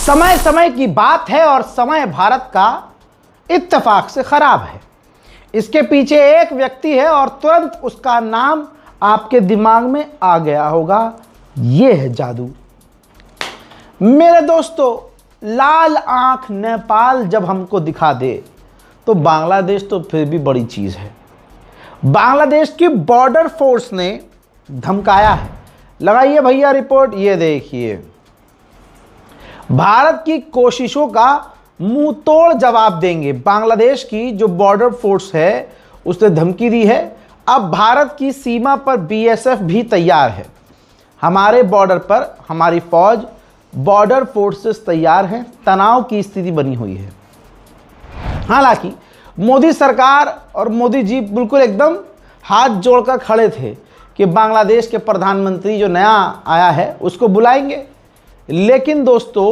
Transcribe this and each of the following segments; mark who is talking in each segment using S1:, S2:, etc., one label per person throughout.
S1: समय समय की बात है और समय भारत का इत्तेफाक से खराब है। इसके पीछे एक व्यक्ति है और तुरंत उसका नाम आपके दिमाग में आ गया होगा। यह है जादू। मेरे दोस्तों, लाल आंख नेपाल जब हमको दिखा दे तो बांग्लादेश तो फिर भी बड़ी चीज है। बांग्लादेश की बॉर्डर फोर्स ने धमकाया है। लगाइए भैया रिपोर्ट, ये देखिए। भारत की कोशिशों का मुंह तोड़ जवाब देंगे। बांग्लादेश की जो बॉर्डर फोर्स है उसने धमकी दी है। अब भारत की सीमा पर बीएसएफ भी तैयार है। हमारे बॉर्डर पर हमारी फौज, बॉर्डर फोर्सेस तैयार हैं। तनाव की स्थिति बनी हुई है। हालांकि मोदी सरकार और मोदी जी बिल्कुल एकदम हाथ जोड़कर खड़े थे कि बांग्लादेश के प्रधानमंत्री जो नया आया है उसको बुलाएंगे। लेकिन दोस्तों,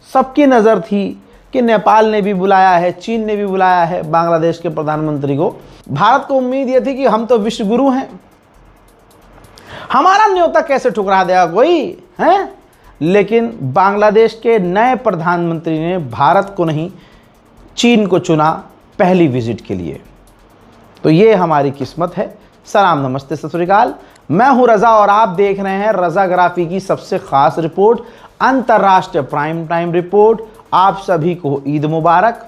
S1: सबकी नज़र थी कि नेपाल ने भी बुलाया है, चीन ने भी बुलाया है बांग्लादेश के प्रधानमंत्री को। भारत को उम्मीद यह थी कि हम तो विश्व गुरु हैं, हमारा न्योता कैसे ठुकरा देगा कोई है। लेकिन बांग्लादेश के नए प्रधानमंत्री ने भारत को नहीं, चीन को चुना पहली विजिट के लिए। तो ये हमारी किस्मत है। सलाम, नमस्ते, सत श्री अकाल। मैं हूं रजा और आप देख रहे हैं रजाग्राफी की सबसे खास रिपोर्ट, अंतर्राष्ट्रीय प्राइम टाइम रिपोर्ट। आप सभी को ईद मुबारक।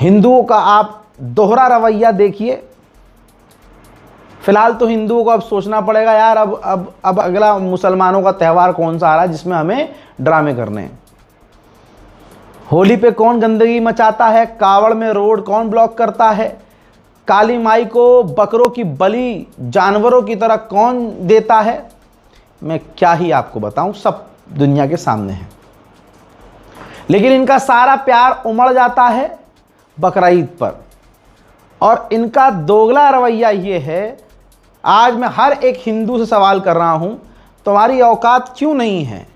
S1: हिंदुओं का आप दोहरा रवैया देखिए। फिलहाल तो हिंदुओं को अब सोचना पड़ेगा यार, अब अगला मुसलमानों का त्यौहार कौन सा आ रहा है जिसमें हमें ड्रामे करने हैं। होली पे कौन गंदगी मचाता है, कावड़ में रोड कौन ब्लॉक करता है, काली माई को बकरों की बलि जानवरों की तरह कौन देता है, मैं क्या ही आपको बताऊं, सब दुनिया के सामने है। लेकिन इनका सारा प्यार उमड़ जाता है बकरा ईद पर। और इनका दोगला रवैया ये है। आज मैं हर एक हिंदू से सवाल कर रहा हूं, तुम्हारी औकात क्यों नहीं है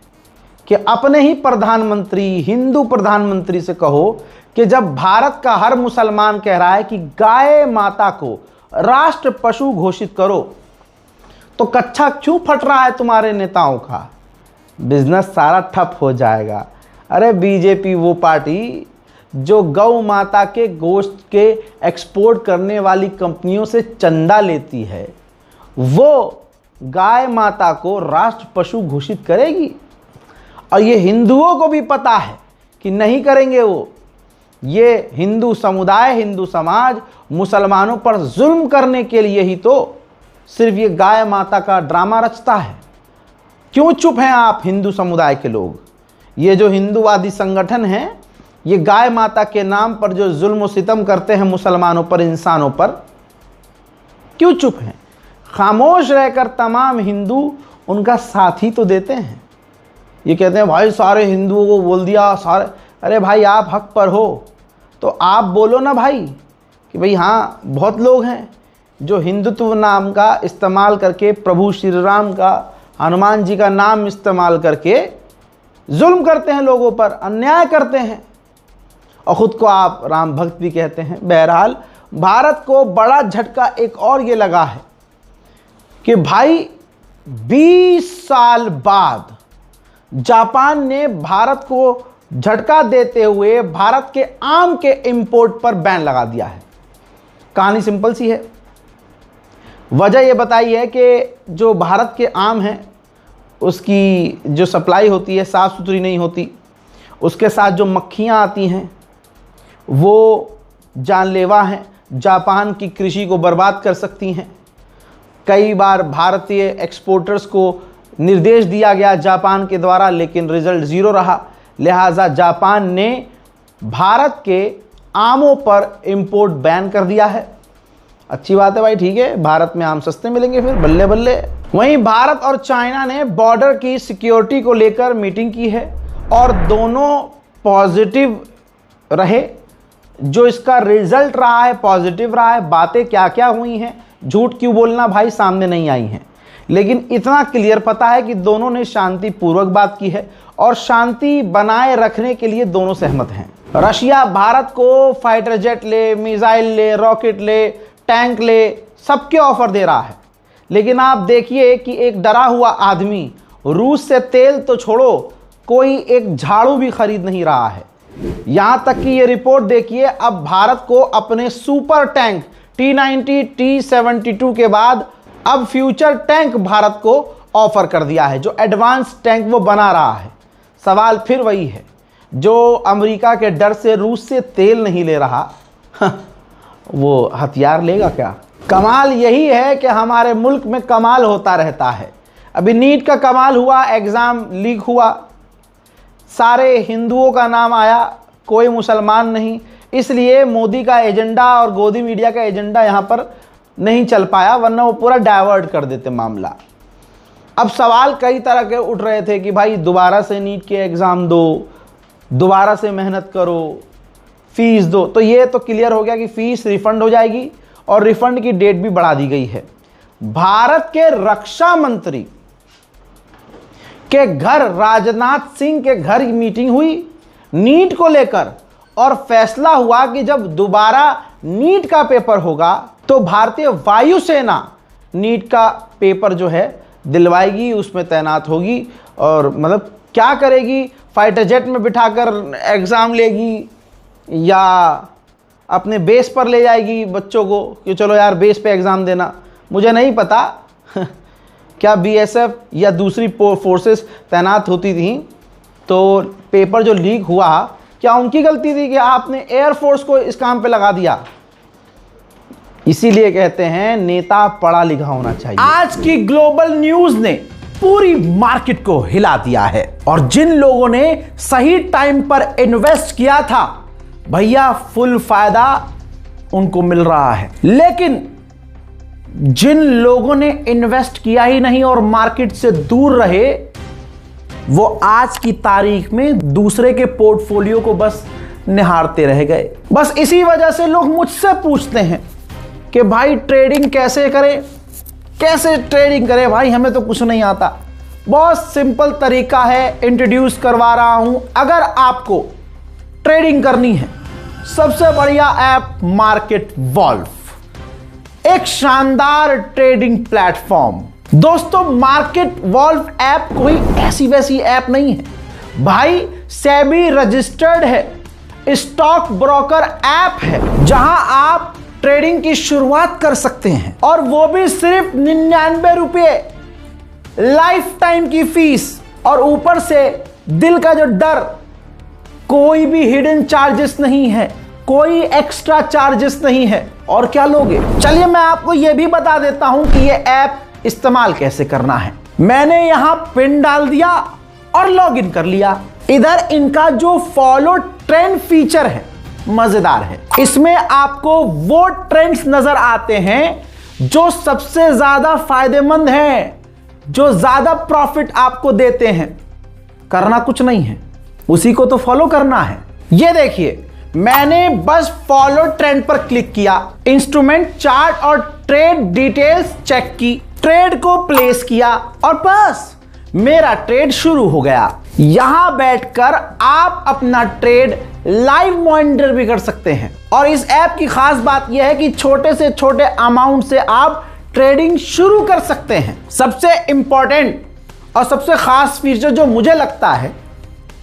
S1: कि अपने ही प्रधानमंत्री, हिंदू प्रधानमंत्री से कहो कि जब भारत का हर मुसलमान कह रहा है कि गाय माता को राष्ट्र पशु घोषित करो, तो कच्छा क्यों फट रहा है तुम्हारे नेताओं का। बिजनेस सारा ठप हो जाएगा। अरे बीजेपी वो पार्टी जो गौ माता के गोश्त के एक्सपोर्ट करने वाली कंपनियों से चंदा लेती है, वो गाय माता को राष्ट्र पशु घोषित करेगी। और ये हिंदुओं को भी पता है कि नहीं करेंगे वो। ये हिंदू समुदाय, हिंदू समाज मुसलमानों पर जुल्म करने के लिए ही तो सिर्फ ये गाय माता का ड्रामा रचता है। क्यों चुप हैं आप हिंदू समुदाय के लोग? ये जो हिंदूवादी संगठन हैं, ये गाय माता के नाम पर जो जुल्म और सितम करते हैं मुसलमानों पर, इंसानों पर, क्यों चुप हैं? खामोश रहकर तमाम हिंदू उनका साथ ही तो देते हैं। ये कहते हैं भाई सारे हिंदुओं को बोल दिया सारे। अरे भाई, आप हक पर हो तो आप बोलो ना भाई कि भाई हाँ, बहुत लोग हैं जो हिंदुत्व नाम का इस्तेमाल करके, प्रभु श्री राम का, हनुमान जी का नाम इस्तेमाल करके जुल्म करते हैं लोगों पर, अन्याय करते हैं और ख़ुद को आप राम भक्त भी कहते हैं। बहरहाल, भारत को बड़ा झटका एक और ये लगा है कि भाई 20 साल बाद जापान ने भारत को झटका देते हुए भारत के आम के इंपोर्ट पर बैन लगा दिया है। कहानी सिंपल सी है। वजह यह बताई है कि जो भारत के आम हैं उसकी जो सप्लाई होती है साफ़ सुथरी नहीं होती। उसके साथ जो मक्खियाँ आती हैं वो जानलेवा हैं, जापान की कृषि को बर्बाद कर सकती हैं। कई बार भारतीय एक्सपोर्टर्स को निर्देश दिया गया जापान के द्वारा, लेकिन रिजल्ट ज़ीरो रहा। लिहाजा जापान ने भारत के आमों पर इंपोर्ट बैन कर दिया है। अच्छी बात है भाई, ठीक है, भारत में आम सस्ते मिलेंगे फिर, बल्ले बल्ले। वहीं भारत और चाइना ने बॉर्डर की सिक्योरिटी को लेकर मीटिंग की है और दोनों पॉजिटिव रहे। जो इसका रिजल्ट रहा है पॉजिटिव रहा है। बातें क्या क्या हुई हैं, झूठ क्यों बोलना भाई, सामने नहीं आई हैं। लेकिन इतना क्लियर पता है कि दोनों ने शांतिपूर्वक बात की है और शांति बनाए रखने के लिए दोनों सहमत हैं। रशिया भारत को फाइटर जेट ले, मिसाइल ले, रॉकेट ले, टैंक ले, सबके ऑफर दे रहा है। लेकिन आप देखिए कि एक डरा हुआ आदमी रूस से तेल तो छोड़ो, कोई एक झाड़ू भी खरीद नहीं रहा है। यहां तक कि ये रिपोर्ट देखिए, अब भारत को अपने सुपर टैंक T90 T72 के बाद अब फ्यूचर टैंक भारत को ऑफर कर दिया है, जो एडवांस टैंक वो बना रहा है। सवाल फिर वही है, जो अमेरिका के डर से रूस से तेल नहीं ले रहा वो हथियार लेगा क्या? कमाल यही है कि हमारे मुल्क में कमाल होता रहता है। अभी नीट का कमाल हुआ, एग्ज़ाम लीक हुआ, सारे हिंदुओं का नाम आया, कोई मुसलमान नहीं। इसलिए मोदी का एजेंडा और गोदी मीडिया का एजेंडा यहाँ पर नहीं चल पाया, वरना वो पूरा डाइवर्ट कर देते मामला। अब सवाल कई तरह के उठ रहे थे कि भाई दोबारा से नीट के एग्ज़ाम दो, दोबारा से मेहनत करो, फीस दो। तो ये तो क्लियर हो गया कि फीस रिफंड हो जाएगी और रिफंड की डेट भी बढ़ा दी गई है। भारत के रक्षा मंत्री के घर, राजनाथ सिंह के घर मीटिंग हुई नीट को लेकर, और फैसला हुआ कि जब दोबारा नीट का पेपर होगा तो भारतीय वायुसेना नीट का पेपर जो है दिलवाएगी, उसमें तैनात होगी। और मतलब क्या करेगी, फाइटर जेट में बिठाकर एग्ज़ाम लेगी या अपने बेस पर ले जाएगी बच्चों को कि चलो यार बेस पे एग्ज़ाम देना, मुझे नहीं पता क्या बीएसएफ या दूसरी फोर्सेस तैनात होती थी तो पेपर जो लीक हुआ क्या उनकी गलती थी कि आपने एयरफोर्स को इस काम पे लगा दिया? इसीलिए कहते हैं नेता पढ़ा लिखा होना चाहिए। आज की ग्लोबल न्यूज़ ने पूरी मार्केट को हिला दिया है, और जिन लोगों ने सही टाइम पर इन्वेस्ट किया था भैया फुल फायदा उनको मिल रहा है। लेकिन जिन लोगों ने इन्वेस्ट किया ही नहीं और मार्केट से दूर रहे, वो आज की तारीख में दूसरे के पोर्टफोलियो को बस निहारते रह गए। बस इसी वजह से लोग मुझसे पूछते हैं कि भाई ट्रेडिंग कैसे करें, कैसे ट्रेडिंग करें? भाई हमें तो कुछ नहीं आता। बहुत सिंपल तरीका है, इंट्रोड्यूस करवा रहा हूं। अगर आपको ट्रेडिंग करनी है, सबसे बढ़िया ऐप मार्केट वॉल्व, एक शानदार ट्रेडिंग प्लेटफॉर्म। दोस्तों मार्केट वॉल्व ऐप कोई ऐसी वैसी ऐप नहीं है भाई, सेबी रजिस्टर्ड है, स्टॉक ब्रोकर ऐप है, जहां आप ट्रेडिंग की शुरुआत कर सकते हैं, और वो भी सिर्फ 99 रुपये, लाइफ टाइम की फीस, और ऊपर से दिल का जो डर, कोई भी हिडन चार्जेस नहीं है, कोई एक्स्ट्रा चार्जेस नहीं है। और क्या लोगे? चलिए मैं आपको यह भी बता देता हूं कि यह ऐप इस्तेमाल कैसे करना है। मैंने यहां पिन डाल दिया और लॉगिन कर लिया। इधर इनका जो फॉलो ट्रेंड फीचर है मजेदार है। इसमें आपको वो ट्रेंड्स नजर आते हैं जो सबसे ज्यादा फायदेमंद हैं, जो ज्यादा प्रॉफिट आपको देते हैं। करना कुछ नहीं है, उसी को तो फॉलो करना है। ये देखिए, मैंने बस फॉलो ट्रेंड पर क्लिक किया, इंस्ट्रूमेंट चार्ट और ट्रेड डिटेल्स चेक की, ट्रेड को प्लेस किया और बस मेरा ट्रेड शुरू हो गया। यहां बैठकर आप अपना ट्रेड लाइव मॉनिटर भी कर सकते हैं। और इस ऐप की खास बात यह है कि छोटे से छोटे अमाउंट से आप ट्रेडिंग शुरू कर सकते हैं। सबसे इंपॉर्टेंट और सबसे खास फीचर जो मुझे लगता है,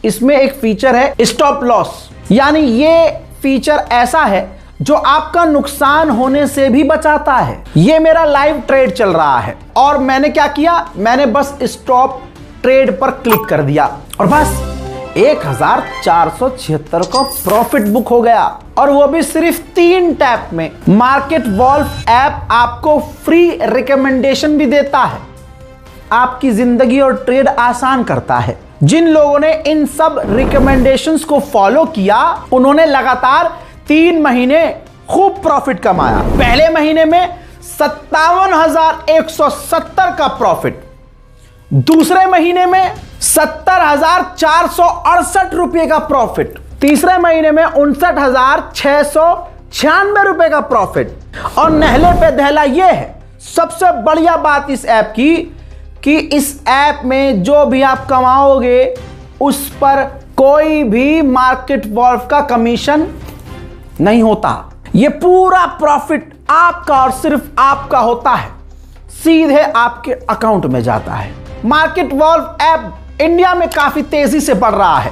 S1: इसमें एक फीचर है स्टॉप लॉस। यानी ये फीचर ऐसा है जो आपका नुकसान होने से भी बचाता है। ये मेरा लाइव ट्रेड चल रहा है और मैंने क्या किया, मैंने बस स्टॉप ट्रेड पर क्लिक कर दिया और बस 1476 का प्रॉफिट बुक हो गया, और वो भी सिर्फ 3 टैप में। मार्केट वॉल्व ऐप आपको फ्री रिकमेंडेशन भी देता है, आपकी जिंदगी और ट्रेड आसान करता है। जिन लोगों ने इन सब रिकमेंडेशंस को फॉलो किया, उन्होंने लगातार 3 महीने खूब प्रॉफिट कमाया। पहले महीने में 57,170 का प्रॉफिट, दूसरे महीने में 70,468 रुपए का प्रॉफिट, तीसरे महीने में 59,696 रुपए का प्रॉफिट। और नहले पे दहला यह है, सबसे बढ़िया बात इस ऐप की, कि इस ऐप में जो भी आप कमाओगे उस पर कोई भी मार्केट वॉल्व का कमीशन नहीं होता। यह पूरा प्रॉफिट आपका और सिर्फ आपका होता है, सीधे आपके अकाउंट में जाता है। मार्केट वॉल्व ऐप इंडिया में काफी तेजी से बढ़ रहा है।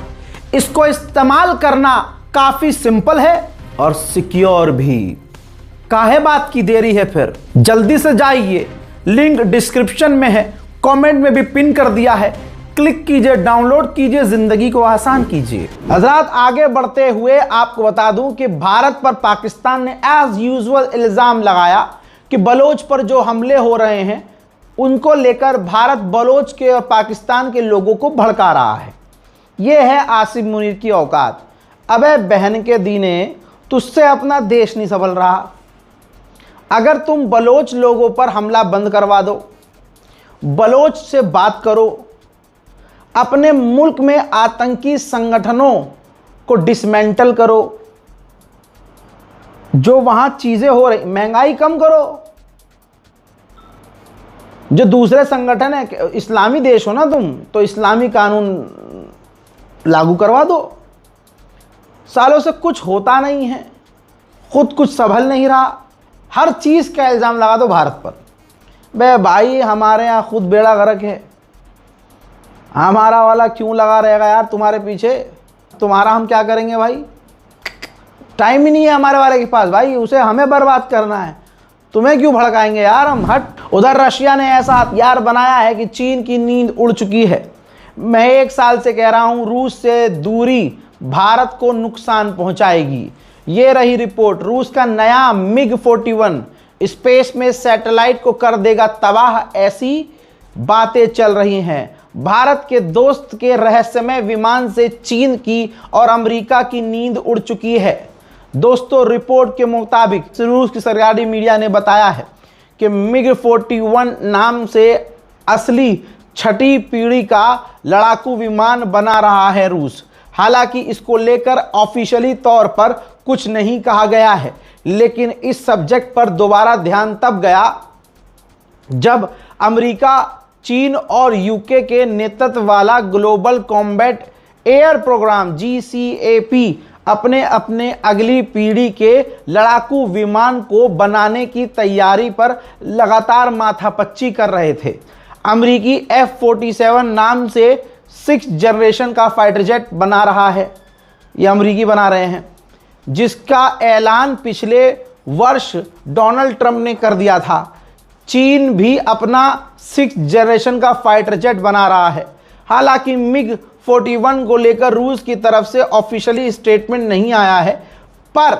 S1: इसको इस्तेमाल करना काफी सिंपल है और सिक्योर भी। काहे बात की देरी है फिर, जल्दी से जाइए, लिंक डिस्क्रिप्शन में है, कमेंट में भी पिन कर दिया है, क्लिक कीजिए, डाउनलोड कीजिए, जिंदगी को आसान कीजिए। हजरात, आगे बढ़ते हुए आपको बता दूं कि भारत पर पाकिस्तान ने एज यूजुअल इल्जाम लगाया कि बलोच पर जो हमले हो रहे हैं उनको लेकर भारत बलोच के और पाकिस्तान के लोगों को भड़का रहा है। यह है आसिम मुनीर की औकात। अबे बहन के दीने, तुझसे अपना देश नहीं संभल रहा। अगर तुम बलोच लोगों पर हमला बंद करवा दो, बलोच से बात करो, अपने मुल्क में आतंकी संगठनों को डिसमेंटल करो, जो वहां चीजें हो रही, महंगाई कम करो। जो दूसरे संगठन है, इस्लामी देश हो ना तुम, तो इस्लामी कानून लागू करवा दो। सालों से कुछ होता नहीं है, खुद कुछ संभल नहीं रहा, हर चीज का इल्जाम लगा दो भारत पर। बे भाई, हमारे यहाँ खुद बेड़ा गर्क है, हमारा वाला क्यों लगा रहेगा यार तुम्हारे पीछे? तुम्हारा हम क्या करेंगे भाई? टाइम ही नहीं है हमारे वाले के पास भाई, उसे हमें बर्बाद करना है, तुम्हें क्यों भड़काएंगे यार हम? हट। उधर रशिया ने ऐसा हथियार बनाया है कि चीन की नींद उड़ चुकी है। मैं 1 साल से कह रहा हूं, रूस से दूरी भारत को नुकसान पहुंचाएगी। ये रही रिपोर्ट। रूस का नया MiG-41 स्पेस में सैटेलाइट को कर देगा तबाह, ऐसी बातें चल रही हैं। भारत के दोस्त के रहस्यमय विमान से चीन की और अमेरिका की नींद उड़ चुकी है। दोस्तों, रिपोर्ट के मुताबिक रूस की सरकारी मीडिया ने बताया है कि MiG-41 नाम से असली 6ठी पीढ़ी का लड़ाकू विमान बना रहा है रूस। हालांकि इसको लेकर ऑफिशियली तौर पर कुछ नहीं कहा गया है, लेकिन इस सब्जेक्ट पर दोबारा ध्यान तब गया जब अमेरिका, चीन और यूके के नेतृत्व वाला global combat air programme GCAP अपने अपने अगली पीढ़ी के लड़ाकू विमान को बनाने की तैयारी पर लगातार माथापच्ची कर रहे थे। अमेरिकी F-47 नाम से 6th जनरेशन का फाइटर जेट बना रहा है, ये अमेरिकी बना रहे हैं, जिसका ऐलान पिछले वर्ष डोनाल्ड ट्रंप ने कर दिया था। चीन भी अपना 6th जनरेशन का फाइटर जेट बना रहा है। हालांकि MiG-41 को लेकर रूस की तरफ से ऑफिशियली स्टेटमेंट नहीं आया है, पर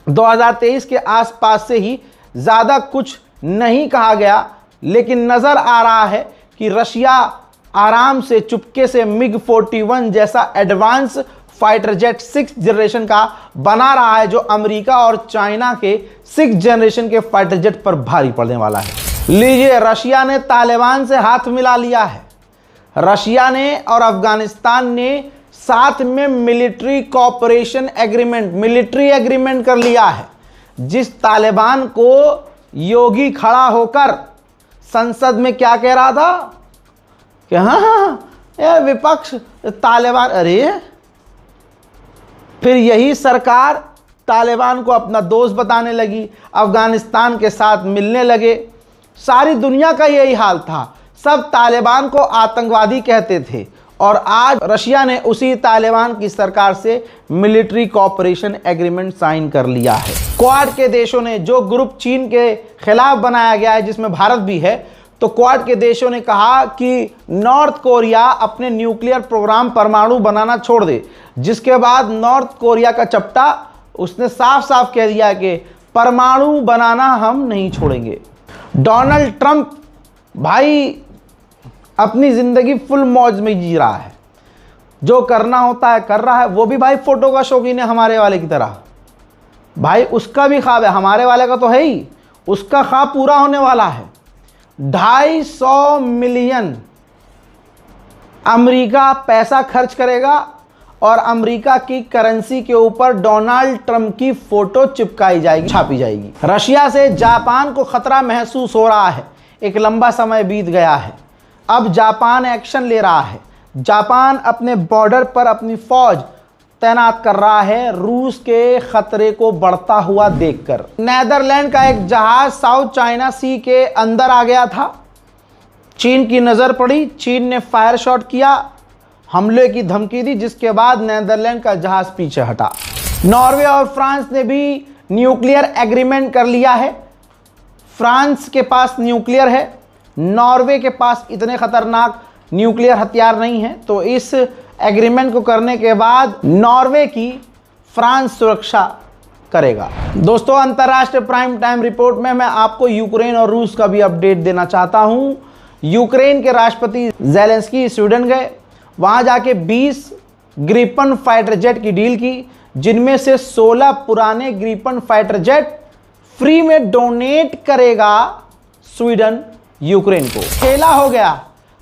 S1: 2023 के आसपास से ही ज़्यादा कुछ नहीं कहा गया, लेकिन नज़र आ रहा है कि रशिया आराम से चुपके से MiG-41 जैसा advance fighter jet 6th generation का बना रहा है, जो अमेरिका और चाइना के 6th जनरेशन के फाइटर जेट पर भारी पड़ने वाला है। लीजिए, रशिया ने तालिबान से हाथ मिला लिया है। रशिया ने और अफगानिस्तान ने साथ में military cooperation agreement, military agreement कर लिया है, जिस तालिबान को योगी खड़ा होकर संसद में क्या कह रहा था कि हाँ विपक्ष तालिबान, अरे फिर यही सरकार तालिबान को अपना दोस्त बताने लगी, अफगानिस्तान के साथ मिलने लगे। सारी दुनिया का यही हाल था, सब तालिबान को आतंकवादी कहते थे, और आज रशिया ने उसी तालिबान की सरकार से मिलिट्री कोऑपरेशन एग्रीमेंट साइन कर लिया है। क्वाड के देशों ने, जो ग्रुप चीन के खिलाफ बनाया गया है जिसमें भारत भी है, तो क्वाड के देशों ने कहा कि नॉर्थ कोरिया अपने न्यूक्लियर प्रोग्राम परमाणु बनाना छोड़ दे, जिसके बाद नॉर्थ कोरिया का चपटा उसने साफ साफ कह दिया कि परमाणु बनाना हम नहीं छोड़ेंगे। डोनाल्ड ट्रंप भाई अपनी जिंदगी फुल मौज में जी रहा है, जो करना होता है कर रहा है। वो भी भाई फोटो का शौकीन है हमारे वाले की तरह, भाई उसका भी ख्वाब है, हमारे वाले का तो है ही, उसका ख्वाब पूरा होने वाला है। 250 मिलियन अमेरिका पैसा खर्च करेगा और अमेरिका की करेंसी के ऊपर डोनाल्ड ट्रंप की फोटो चिपकाई जाएगी, छापी जाएगी। रशिया से जापान को खतरा महसूस हो रहा है, एक लंबा समय बीत गया है, अब जापान एक्शन ले रहा है। जापान अपने बॉर्डर पर अपनी फौज तैनात कर रहा है, रूस के खतरे को बढ़ता हुआ देखकर। नीदरलैंड का एक जहाज साउथ चाइना सी के अंदर आ गया था, चीन की नज़र पड़ी, चीन ने फायर शॉट किया, हमले की धमकी दी, जिसके बाद नीदरलैंड का जहाज पीछे हटा। नॉर्वे और फ्रांस ने भी न्यूक्लियर एग्रीमेंट कर लिया है। फ्रांस के पास न्यूक्लियर है, नॉर्वे के पास इतने खतरनाक न्यूक्लियर हथियार नहीं है। तो इस एग्रीमेंट को करने के बाद नॉर्वे की फ्रांस सुरक्षा करेगा। दोस्तों, अंतर्राष्ट्रीय प्राइम टाइम रिपोर्ट में मैं आपको यूक्रेन और रूस का भी अपडेट देना चाहता हूं। यूक्रेन के राष्ट्रपति ज़ेलेंस्की स्वीडन गए, वहां जाके 20 ग्रिपन फाइटर जेट की डील की, जिनमें से 16 पुराने ग्रिपन फाइटर जेट फ्री में डोनेट करेगा स्वीडन यूक्रेन को। खेला हो गया।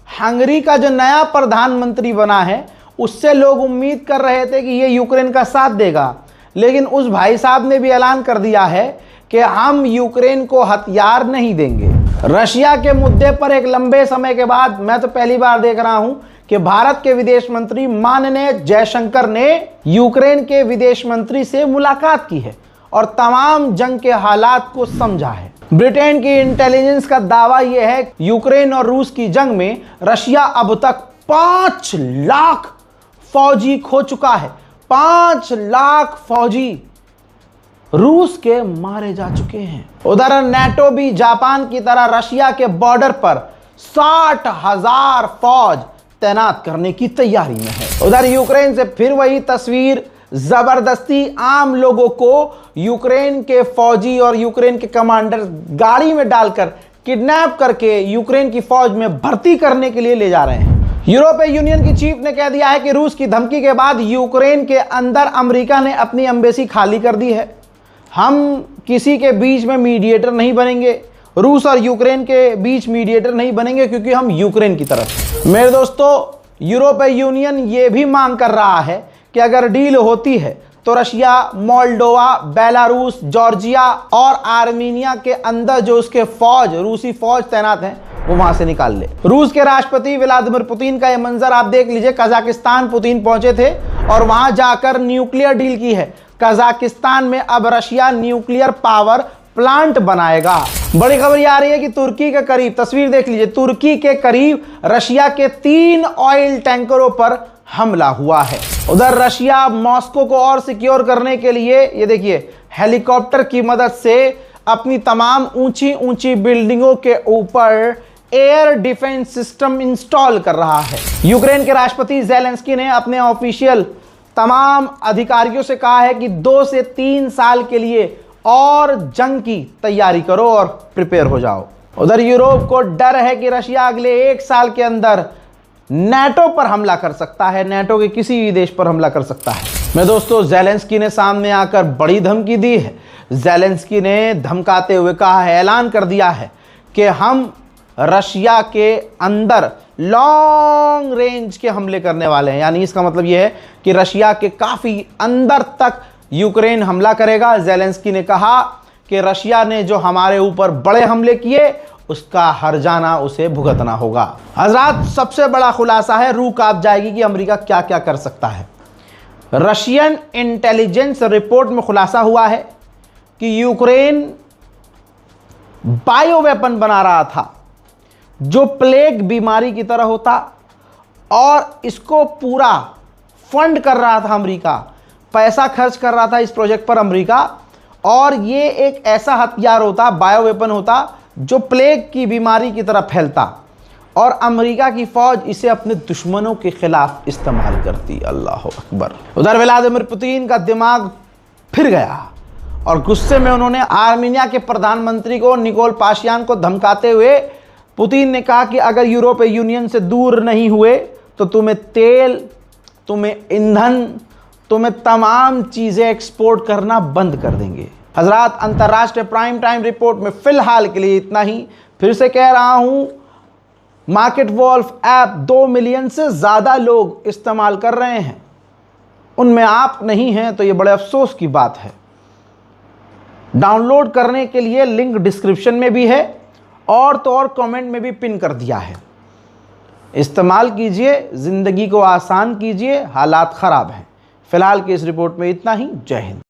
S1: हंगरी का जो नया प्रधानमंत्री बना है, उससे लोग उम्मीद कर रहे थे कि ये यूक्रेन का साथ देगा, लेकिन उस भाई साहब ने भी ऐलान कर दिया है कि हम यूक्रेन को हथियार नहीं देंगे। रशिया के मुद्दे पर एक लंबे समय के बाद मैं तो पहली बार देख रहा हूं कि भारत के विदेश मंत्री माननीय जयशंकर ने यूक्रेन के विदेश मंत्री से मुलाकात की है और तमाम जंग के हालात को समझा है। ब्रिटेन की इंटेलिजेंस का दावा यह है कि यूक्रेन और रूस की जंग में रशिया अब तक 5 लाख फौजी खो चुका है। 5 लाख फौजी रूस के मारे जा चुके हैं। उधर नेटो भी जापान की तरह रशिया के बॉर्डर पर 60,000 फौज तैनात करने की तैयारी में है। उधर यूक्रेन से फिर वही तस्वीर, जबरदस्ती आम लोगों को यूक्रेन के फौजी और यूक्रेन के कमांडर गाड़ी में डालकर किडनैप करके यूक्रेन की फौज में भर्ती करने के लिए ले जा रहे हैं। यूरोपीय यूनियन की चीफ ने कह दिया है कि रूस की धमकी के बाद यूक्रेन के अंदर अमेरिका ने अपनी एम्बेसी खाली कर दी है। हम किसी के बीच में मीडिएटर नहीं बनेंगे, रूस और यूक्रेन के बीच मीडिएटर नहीं बनेंगे, क्योंकि हम यूक्रेन की तरफ हैं। मेरे दोस्तों, यूरोपीय यूनियन ये भी मांग कर रहा है कि अगर डील होती है तो रशिया, मोल्डोवा, बेलारूस, जॉर्जिया और आर्मीनिया के अंदर जो उसके फौज, रूसी फौज तैनात हैं, वो वहां से निकाल ले। रूस के राष्ट्रपति व्लादिमीर पुतिन का ये मंजर आप देख लीजिए। कजाकिस्तान पुतिन पहुंचे थे और वहां जाकर न्यूक्लियर डील की है। कजाकिस्तान में अब रशिया न्यूक्लियर पावर प्लांट बनाएगा। बड़ी खबर ये आ रही है कि तुर्की के करीब, तस्वीर देख लीजिए, तुर्की के करीब रशिया के 3 ऑयल टैंकरों पर हमला हुआ है। उधर रशिया मॉस्को को और सिक्योर करने के लिए, ये देखिए, हेलीकॉप्टर की मदद से अपनी तमाम ऊंची ऊंची बिल्डिंगों के ऊपर एयर डिफेंस सिस्टम इंस्टॉल कर रहा है। यूक्रेन के राष्ट्रपति ज़ेलेंस्की ने अपने ऑफिशियल तमाम अधिकारियों से कहा है कि 2 से 3 साल के लिए और जंग की तैयारी करो और प्रिपेयर हो जाओ। उधर यूरोप को डर है कि रशिया अगले 1 साल के अंदर नेटो पर हमला कर सकता है, नेटो के किसी भी देश पर हमला कर सकता है। मैं दोस्तों, ज़ेलेंस्की ने सामने आकर बड़ी धमकी दी है। ज़ेलेंस्की ने धमकाते हुए कहा है, ऐलान कर दिया है कि हम रशिया के अंदर लॉन्ग रेंज के हमले करने वाले हैं। यानी इसका मतलब यह है कि रशिया के काफ़ी अंदर तक यूक्रेन हमला करेगा। ज़ेलेंस्की ने कहा कि रशिया ने जो हमारे ऊपर बड़े हमले किए, उसका हर्जाना उसे भुगतना होगा। हजरात, सबसे बड़ा खुलासा है, रूह कांप जाएगी कि अमेरिका क्या क्या कर सकता है। रशियन इंटेलिजेंस रिपोर्ट में खुलासा हुआ है कि यूक्रेन बायो वेपन बना रहा था जो प्लेग बीमारी की तरह होता, और इसको पूरा फंड कर रहा था अमेरिका, पैसा खर्च कर रहा था इस प्रोजेक्ट पर अमेरिका। और ये एक ऐसा हथियार होता, बायो वेपन होता, जो प्लेग की बीमारी की तरह फैलता, और अमेरिका की फौज इसे अपने दुश्मनों के खिलाफ इस्तेमाल करती। अल्लाह अकबर। उधर व्लादिमीर पुतिन का दिमाग फिर गया और गुस्से में उन्होंने आर्मीनिया के प्रधानमंत्री को, निकोल पाशियान को धमकाते हुए पुतिन ने कहा कि अगर यूरोपीय यूनियन से दूर नहीं हुए तो तुम्हें तेल, तुम्हें ईंधन, तुम्हें तमाम चीज़ें एक्सपोर्ट करना बंद कर देंगे। हजरात, अंतर्राष्ट्रीय प्राइम टाइम रिपोर्ट में फिलहाल के लिए इतना ही। फिर से कह रहा हूं, मार्केट वॉल्फ ऐप 2 मिलियन से ज़्यादा लोग इस्तेमाल कर रहे हैं, उनमें आप नहीं हैं, तो ये बड़े अफसोस की बात है। डाउनलोड करने के लिए लिंक डिस्क्रिप्शन में भी है और तो और कमेंट में भी पिन कर दिया है। इस्तेमाल कीजिए, ज़िंदगी को आसान कीजिए, हालात ख़राब हैं। फिलहाल की इस रिपोर्ट में इतना ही। जय हिंद।